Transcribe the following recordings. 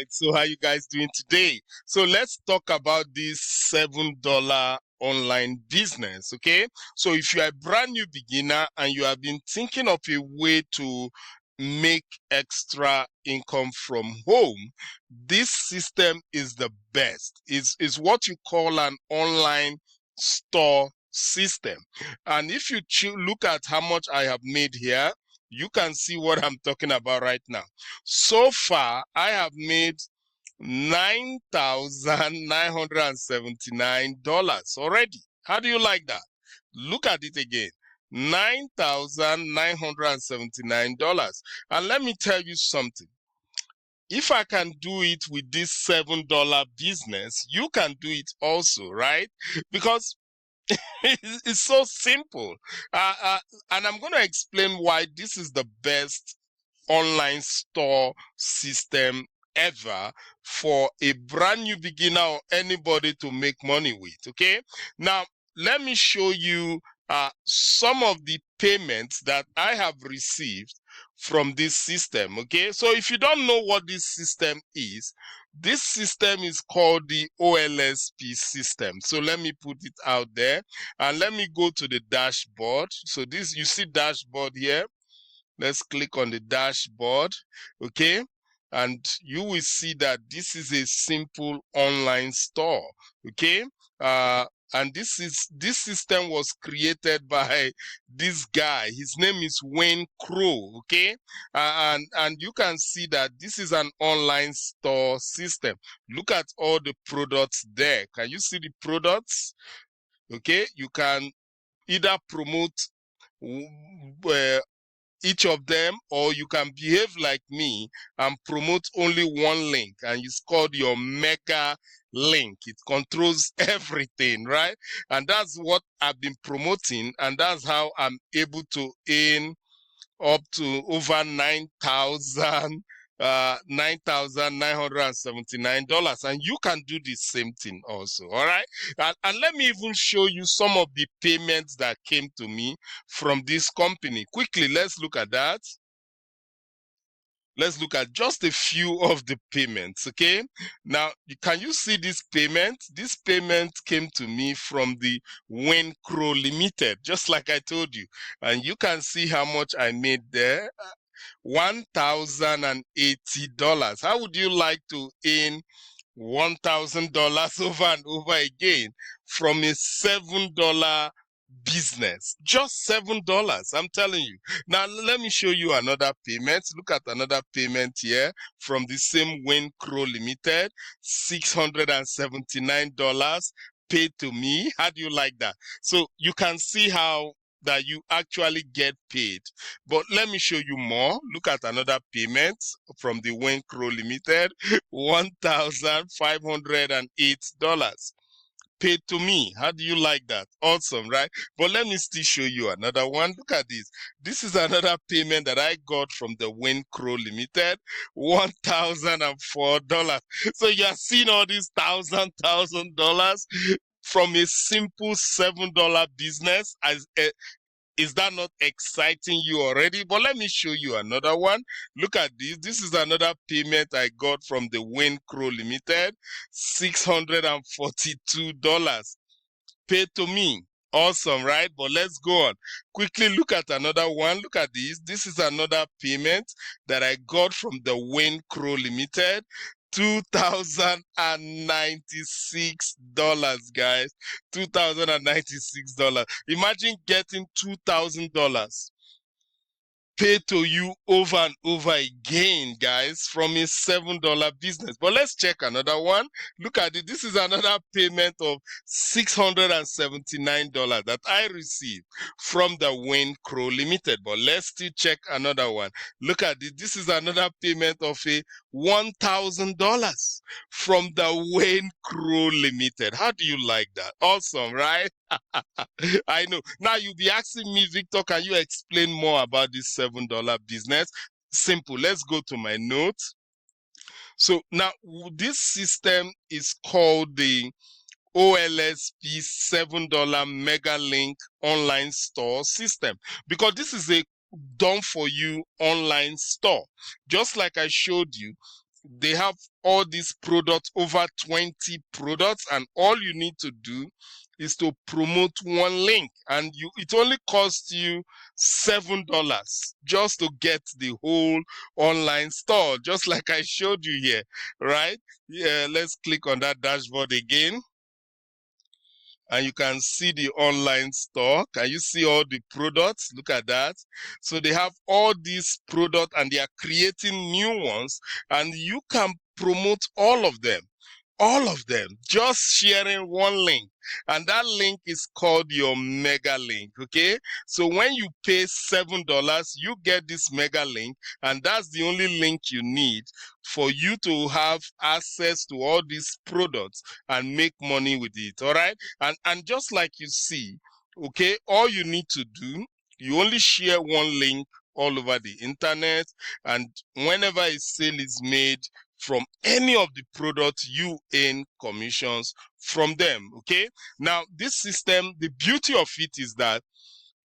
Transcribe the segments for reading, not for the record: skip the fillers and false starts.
right, so how you guys doing today? So let's talk about this $7 online business. Okay, so if you are a brand new beginner and you have been thinking of a way to make extra income from home, this system is the best. It's what you call an online store system. And if you look at how much I have made here, you can see what I'm talking about right now. So far, I have made $9,979 already. How do you like that? Look at it again. $9,979. And let me tell you something. If I can do it with this $7 business, you can do it also, right? Because it's so simple. And I'm going to explain why this is the best online store system ever for a brand new beginner or anybody to make money with. Okay, now let me show you some of the payments that I have received from this system. Okay, so if you don't know what this system is called the OLSP system. So let me put it out there and let me go to the dashboard. So this, you see dashboard here. Let's click on the dashboard. Okay, and you will see that this is a simple online store. Okay, and this system was created by this guy. His name is Wayne Crow. Okay, and you can see that this is an online store system. Look at all the products there. Can you see the products? Okay, you can either promote each of them, or you can behave like me and promote only one link, and it's called your mega link. It controls everything, right? And that's what I've been promoting, and that's how I'm able to earn up to over $9,979, and you can do the same thing also. All right, and let me even show you some of the payments that came to me from this company. Quickly, let's look at that. Let's look at just a few of the payments. Okay, now can you see this payment? This payment came to me from the Wayne Crow Limited, just like I told you, and you can see how much I made there. $1,080. How would you like to earn $1,000 over and over again from a $7 business? Just $7, I'm telling you. Now let me show you another payment. Look at another payment here from the same Wayne Crow Limited. $679 paid to me. How do you like that? So you can see how that you actually get paid. But let me show you more. Look at another payment from the Wayne Crow Limited. $1,508 paid to me. How do you like that? Awesome, right? But let me still show you another one. Look at this. This is another payment that I got from the Wayne Crow Limited. $1,004. So you are seeing all these $1,000 from a simple $7 business. Is that not exciting you already? But let me show you another one. Look at this. This is another payment I got from the Wayne Crow Limited. $642 paid to me. Awesome, right? But let's go on. Quickly look at another one. Look at this. This is another payment that I got from the Wayne Crow Limited. $2,096, guys. $2,096. Imagine getting $2,000 paid to you over and over again, guys, from a $7 business. But let's check another one. Look at it. This is another payment of $679 that I received from the Wayne Crow Limited. But let's still check another one. Look at it. This is another payment of a $1,000 from the Wayne Crow Limited. How do you like that? Awesome, right? I know. Now you'll be asking me, Victor, can you explain more about this $7 business? Simple. Let's go to my notes. So now this system is called the OLSP $7 MegaLink online store system, because this is a done for you online store. Just like I showed you, they have all these products, over 20 products, and all you need to do is to promote one link, and it only costs you $7 just to get the whole online store, just like I showed you here, right? Yeah, let's click on that dashboard again, and you can see the online store. Can you see all the products? Look at that. So they have all these products and they are creating new ones, and you can promote all of them. All of them, just sharing one link, and that link is called your mega link. Okay, so when you pay $7, you get this mega link, and that's the only link you need for you to have access to all these products and make money with it. All right, and just like you see, okay, all you need to do, you only share one link all over the internet, and whenever a sale is made from any of the products, you earn commissions from them. Okay, now this system, the beauty of it is that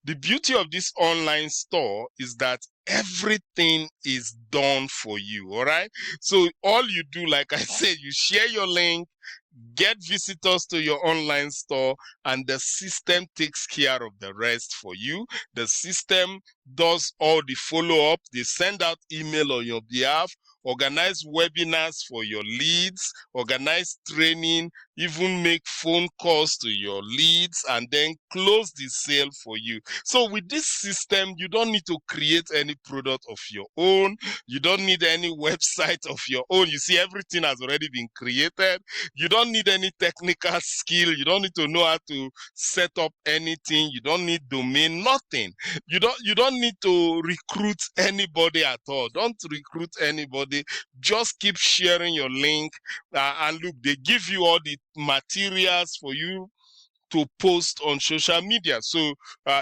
the beauty of this online store is that everything is done for you. All right, so all you do, like I said, you share your link, get visitors to your online store, and the system takes care of the rest for you. The system does all the follow-up. They send out email on your behalf, organize webinars for your leads, organize training, even make phone calls to your leads, and then close the sale for you. So with this system, you don't need to create any product of your own. You don't need any website of your own. You see, everything has already been created. You don't need any technical skill. You don't need to know how to set up anything. You don't need domain, nothing. You don't need to recruit anybody at all. Don't recruit anybody. Just keep sharing your link, and look, they give you all the materials for you to post on social media. So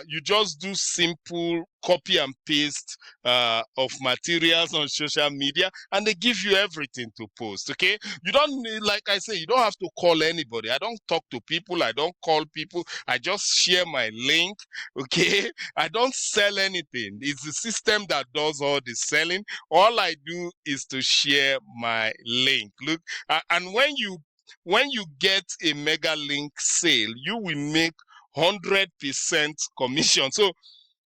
you just do simple copy and paste of materials on social media, and they give you everything to post. Okay, you don't need, like I say, you don't have to call anybody. I don't talk to people, I don't call people, I just share my link. Okay, I don't sell anything. It's the system that does all the selling. All I do is to share my link. Look, and when you get a mega link sale, you will make 100% commission. So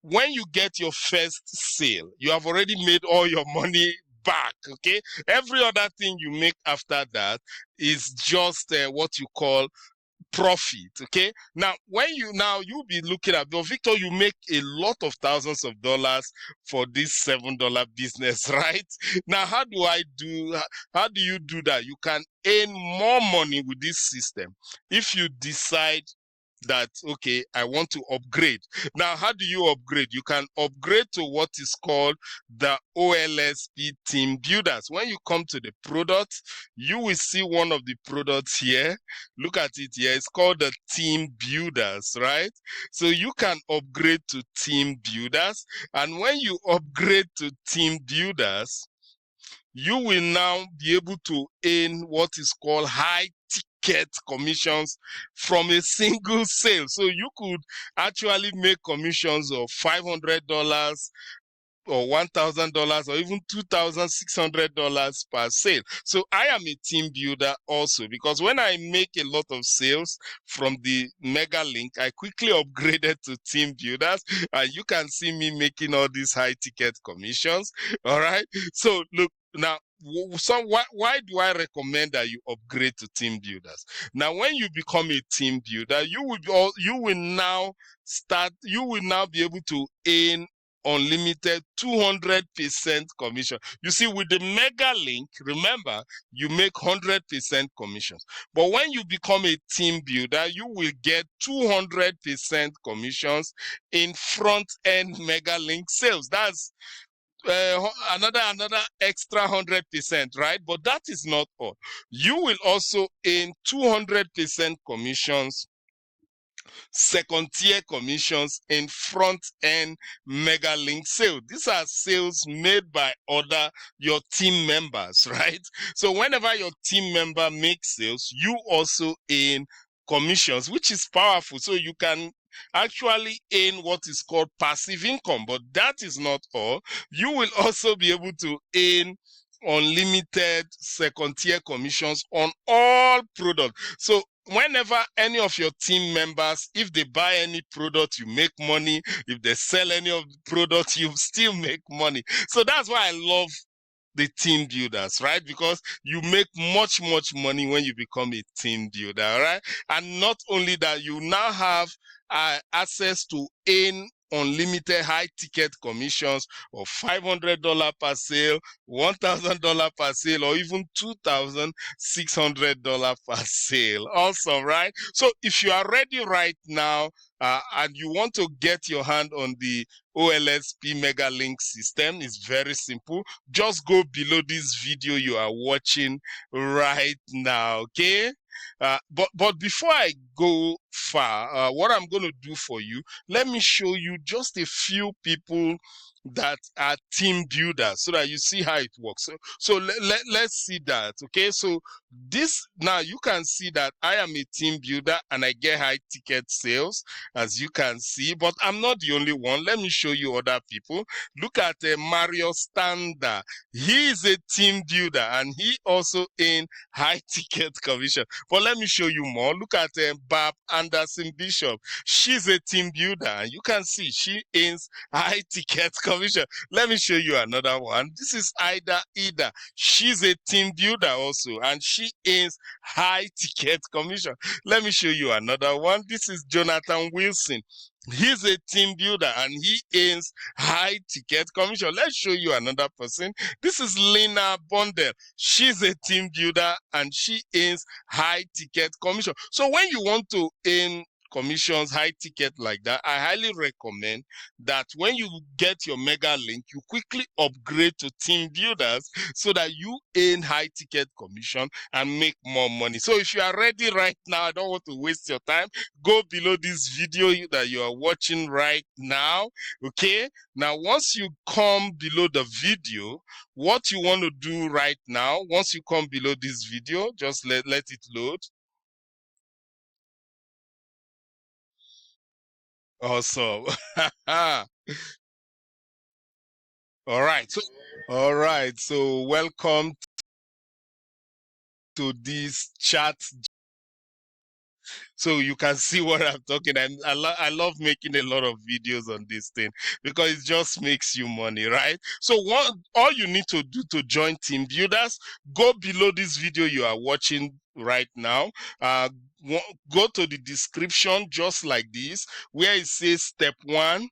when you get your first sale, you have already made all your money back. Okay, every other thing you make after that is just what you call profit. Okay, now when you'll be looking at, but Victor, you make a lot of thousands of dollars for this $7 business, right? Now how do you do that? You can earn more money with this system if you decide that, okay, I want to upgrade. Now, how do you upgrade? You can upgrade to what is called the OLSP team builders. When you come to the product, you will see one of the products here. Look at it here. It's called the team builders, right? So you can upgrade to team builders. And when you upgrade to team builders, you will now be able to earn what is called high ticket commissions from a single sale. So you could actually make commissions of $500 or $1,000 or even $2,600 per sale. So I am a team builder also, because when I make a lot of sales from the mega link, I quickly upgraded to team builders, and you can see me making all these high ticket commissions. All right, so look now, so why do I recommend that you upgrade to team builders? Now when you become a team builder, you will now be able to earn unlimited 200% commission. You see, with the mega link, remember, you make 100% commissions. But when you become a team builder, you will get 200% commissions in front end mega link sales. That's another extra 100%, right? But that is not all. You will also earn 200% commissions, second tier commissions in front end mega link sales. These are sales made by your team members, right? So whenever your team member makes sales, you also earn commissions, which is powerful. So you can actually earn what is called passive income. But that is not all. You will also be able to earn unlimited second tier commissions on all products. So whenever any of your team members, if they buy any product, you make money. If they sell any of the product, you still make money. So that's why I love the team builders, right? Because you make much money when you become a team builder, right? And not only that, you now have access to earn unlimited high ticket commissions of $500 per sale, $1,000 per sale, or even $2,600 per sale. Awesome, right? So if you are ready right now and you want to get your hand on the OLSP MegaLink system, it's very simple. Just go below this video you are watching right now, okay? But before I go far, what I'm going to do for you, let me show you just a few people that are team builders so that you see how it works. So let's see that, okay? So this, now you can see that I am a team builder and I get high ticket sales, as you can see, but I'm not the only one. Let me show you other people. Look at Mario Standa. He is a team builder and he also in high ticket commission. But let me show you more. Look at Barb Anderson Bishop. She's a team builder and you can see she earns high ticket commission. Let me show you another one. This is Ida. She's a team builder also and she earns high ticket commission. Let me show you another one. This is Jonathan Wilson. He's a team builder and he earns high ticket commission. Let's show you another person. This is Lena Bondel. She's a team builder and she earns high ticket commission. So when you want to earn commissions, high ticket like that, I highly recommend that when you get your MegaLink, you quickly upgrade to team builders so that you earn high ticket commission and make more money. So if you are ready right now, I don't want to waste your time, go below this video that you are watching right now, okay? Now, once you come below the video, what you want to do right now, once you come below this video, just let it load. Awesome. All right. So welcome to this chat. So you can see what I'm talking. I love making a lot of videos on this thing because it just makes you money, right? So all you need to do to join team builders, go below this video you are watching right now. Go to the description just like this, where it says step 1.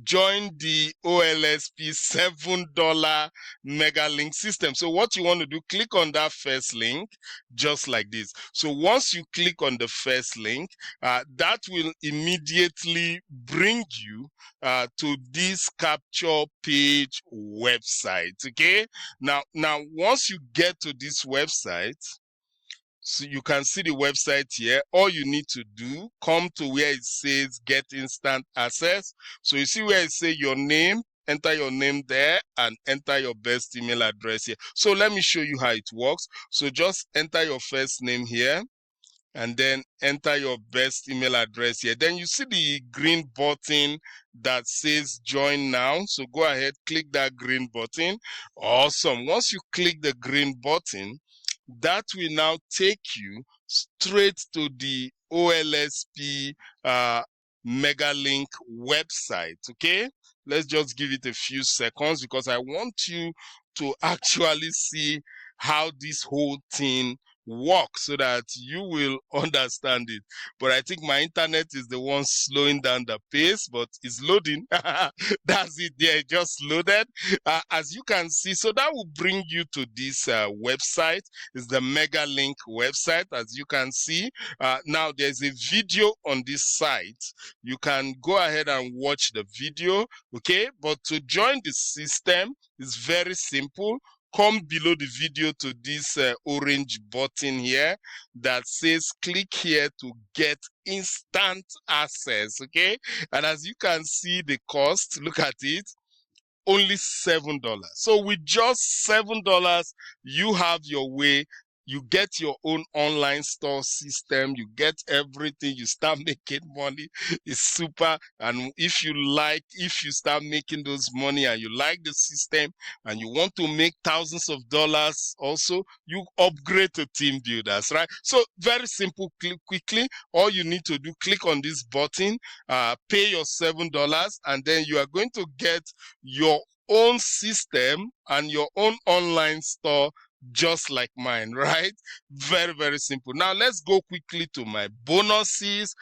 Join the OLSP $7 MegaLink system. So what you want to do, click on that first link just like this. So once you click on the first link, that will immediately bring you to this capture page website. Okay, now once you get to this website, so you can see the website here. All you need to do, come to where it says get instant access. So you see where it says your name, enter your name there and enter your best email address here. So let me show you how it works. So just enter your first name here and then enter your best email address here. Then you see the green button that says join now. So go ahead, click that green button. Awesome. Once you click the green button, that will now take you straight to the OLSP MegaLink website. Okay, let's just give it a few seconds because I want you to actually see how this whole thing works so that you will understand it. But I think my internet is the one slowing down the pace, but it's loading. That's it there, just loaded. As you can see, so that will bring you to this website. It's the MegaLink website, as you can see. Now there's a video on this site. You can go ahead and watch the video, okay? But to join the system is very simple. Come below the video to this orange button here that says click here to get instant access, okay? And as you can see the cost, look at it, only $7. So with just $7, you have your way you get your own online store system, you get everything, you start making money. It's super. And if you start making those money and you like the system and you want to make thousands of dollars also, you upgrade to team builders, right? So very simple. Quickly, all you need to do, click on this button, pay your $7, and then you are going to get your own system and your own online store just like mine, right? Very, very simple. Now let's go quickly to my bonuses,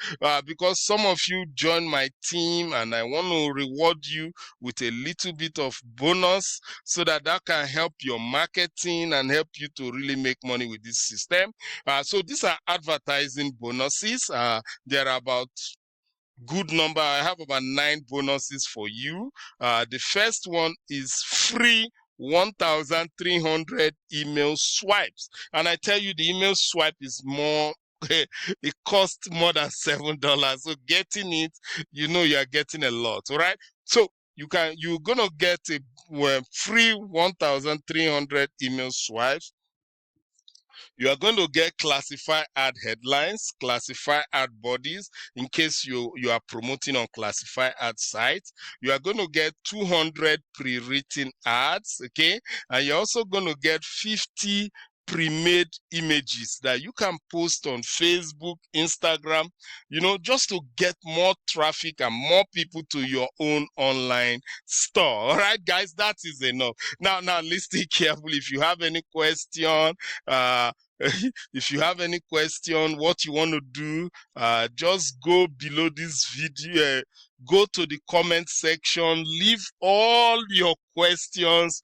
because some of you join my team and I want to reward you with a little bit of bonus so that can help your marketing and help you to really make money with this system. So these are advertising bonuses. There are about good number. I have about 9 bonuses for you. The first one is free 1,300 email swipes, and I tell you, the email swipe is more it costs more than $7. So getting it, you are getting a lot. All right, so you're gonna get a free 1,300 email swipes. You are going to get classified ad headlines, classified ad bodies in case you are promoting on classified ad sites. You are going to get 200 pre-written ads, okay? And you're also going to get 50 pre-made images that you can post on Facebook, Instagram, just to get more traffic and more people to your own online store. All right, guys, that is enough. Now listen carefully. If you have any question, if you have any question, what you want to do, just go below this video, go to the comment section, leave all your questions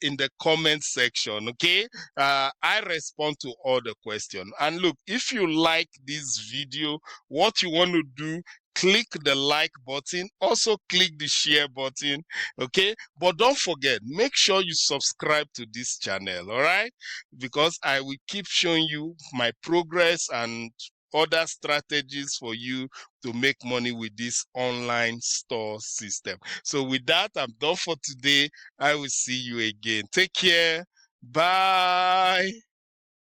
in the comment section, okay? I respond to all the questions. And look, if you like this video, what you want to do, click the like button, also click the share button, okay? But don't forget, make sure you subscribe to this channel, all right? Because I will keep showing you my progress and other strategies for you to make money with this online store system. So with that, I'm done for today. I will see you again. Take care. Bye.